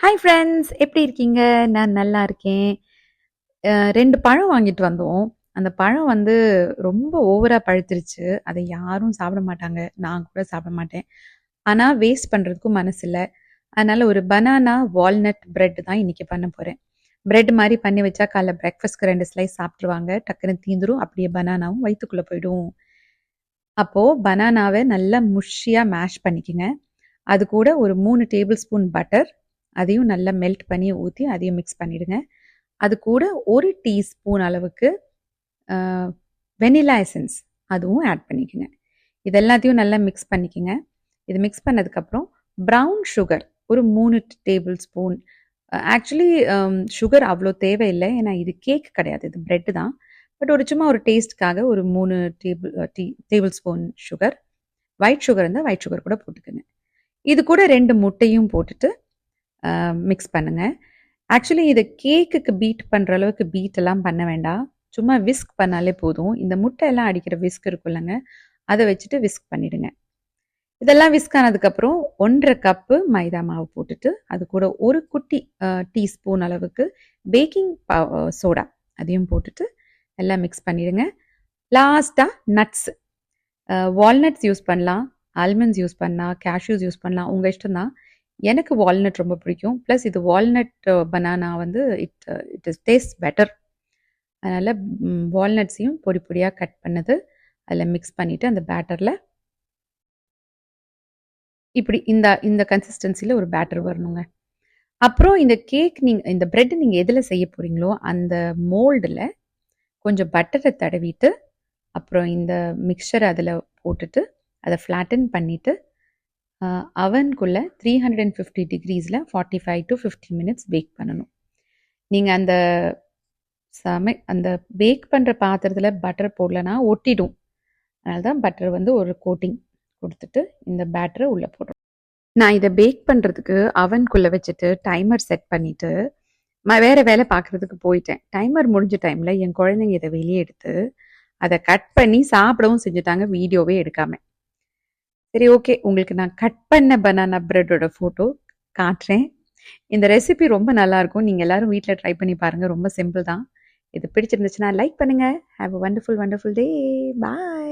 Hi friends, எப்படி இருக்கீங்க? நான் நல்லா இருக்கேன். 2 பழம் வாங்கிட்டு வந்தோம். அந்த பழம் வந்து ரொம்ப ஓவரா பழுத்துருச்சு. அத யாரும் சாப்பிட மாட்டாங்க. நான் கூட சாப்பிட மாட்டேன். ஆனா வேஸ்ட் பண்றதுக்கும் மனசு இல்ல. அதனால ஒரு பனானா வால்நட் பிரெட் தான் இன்னைக்கு பண்ண போறேன். பிரெட் மாரி பண்ணி வச்சா காலைல பிரேக்ஃபாஸ்ட்க்கு 2 ஸ்லைஸ் சாப்பிட்டுருவாங்க. டக்குனு தீந்துரும். அப்படியே பனானாவும் வயித்துக்குள்ள போயிடும். அப்போ பனானாவ நல்லா முஷியா மேஷ் பண்ணிக்கங்க. அது கூட ஒரு 3 டேபிள் ஸ்பூன் பட்டர், அதையும் நல்லா மெல்ட் பண்ணி ஊத்தி அதையும் மிக்ஸ் பண்ணிடுங்க. அது கூட 1 டீஸ்பூன் அளவுக்கு அ வெனிலா எசன்ஸ் அதுவும் ஆட் பண்ணிக்கங்க. இது எல்லாத்தையும் நல்லா மிக்ஸ் பண்ணிக்கங்க. இது மிக்ஸ் பண்ணதுக்கப்புறம் ப்ரவுன் சுகர் ஒரு 3 டேபிள் ஸ்பூன். ஆக்சுவலி சுகர் அவ்வளோ தேவையில்ல. ஏன்னா இது கேக் கிடையாது. இது பிரெட் தான். பட் ஒரு சும்மா ஒரு டேஸ்ட்க்காக ஒரு 3 table spoon sugar. White sugar இருந்தா ஒயிட் சுகர் கூட போட்டுக்கங்க. இது கூட 2 முட்டையும் போட்டுட்டு மிக்ஸ் பண்ணுங்க. ஆக்சுவலி இத கேக்குக்கு பீட் பண்ற அளவுக்கு பீட் எல்லாம் பண்ண வேண்டாம். சும்மா விஸ்க் பண்ணாலே போதும். இந்த முட்டை எல்லாம் அடிக்கிற விஸ்க் இருக்குல்லங்க, அத வச்சுட்டு விஸ்க் பண்ணிடுங்க. இதெல்லாம் விஸ்க் ஆனதுக்கப்புறம் 1 1/2 கப்பு மைதா மாவு போட்டுட்டு, அது கூட ஒரு குட்டி டீஸ்பூன் அளவுக்கு பேக்கிங் சோடா அதையும் போட்டுட்டு நல்லா மிக்ஸ் பண்ணிடுங்க. லாஸ்ட்டா நட்ஸ். வால்நட்ஸ் யூஸ் பண்ணலாம், ஆல்மண்ட்ஸ் யூஸ் பண்ணலாம், கேஷ்யூஸ் யூஸ் பண்ணலாம். உங்க இஷ்டம் தான். எனக்கு வால்நட் ரொம்ப பிடிக்கும். ப்ளஸ் இது வால்நட் பனானா வந்து இட் இஸ் டேஸ்ட் பெட்டர். அதனால வால்நட்ஸையும் பொடி பொடியா கட் பண்ணது அதில் மிக்ஸ் பண்ணிட்டு அந்த பேட்டர்ல இப்படி இந்த இந்த கன்சிஸ்டன்சில ஒரு பேட்டர் வரணுங்க. அப்புறம் இந்த கேக் இந்த பிரெட் நீங்க எதுல செய்ய போறீங்களோ அந்த மோல்டுல கொஞ்சம் பட்டரை தடவிட்டு அப்புறம் இந்த மிக்சர் அதில் போட்டுட்டு அதை ஃப்ளாட்டன் பண்ணிட்டு அவனுக்குள்ள 350 டிகிரீஸில் 45 to 50 மினிட்ஸ் பேக் பண்ணணும். நீங்கள் அந்த பேக் பண்ணுற பாத்திரத்தில் பட்டர் போடலன்னா ஒட்டிடும். அதனால தான் பட்டர் வந்து ஒரு கோட்டிங் கொடுத்துட்டு இந்த பேட்டரை உள்ளே போடுறோம். நான் இதை பேக் பண்ணுறதுக்கு அவனுக்குள்ளே வச்சுட்டு டைமர் செட் பண்ணிவிட்டு வேறு வேலை பார்க்குறதுக்கு போயிட்டேன். டைமர் முடிஞ்ச டைமில் என் குழந்தைங்க இதை வெளியே எடுத்து அதை கட் பண்ணி சாப்பிடவும் செஞ்சுட்டாங்க, வீடியோவே எடுக்காமல். சரி, ஓகே, உங்களுக்கு நான் கட் பண்ண பனானா பிரெட்டோட ஃபோட்டோ காட்டுறேன். இந்த ரெசிபி ரொம்ப நல்லாயிருக்கும். நீங்கள் எல்லோரும் வீட்டில் ட்ரை பண்ணி பாருங்கள். ரொம்ப சிம்பிள் தான். இது பிடிச்சிருந்துச்சுன்னா லைக் பண்ணுங்கள். Have a wonderful day. Bye.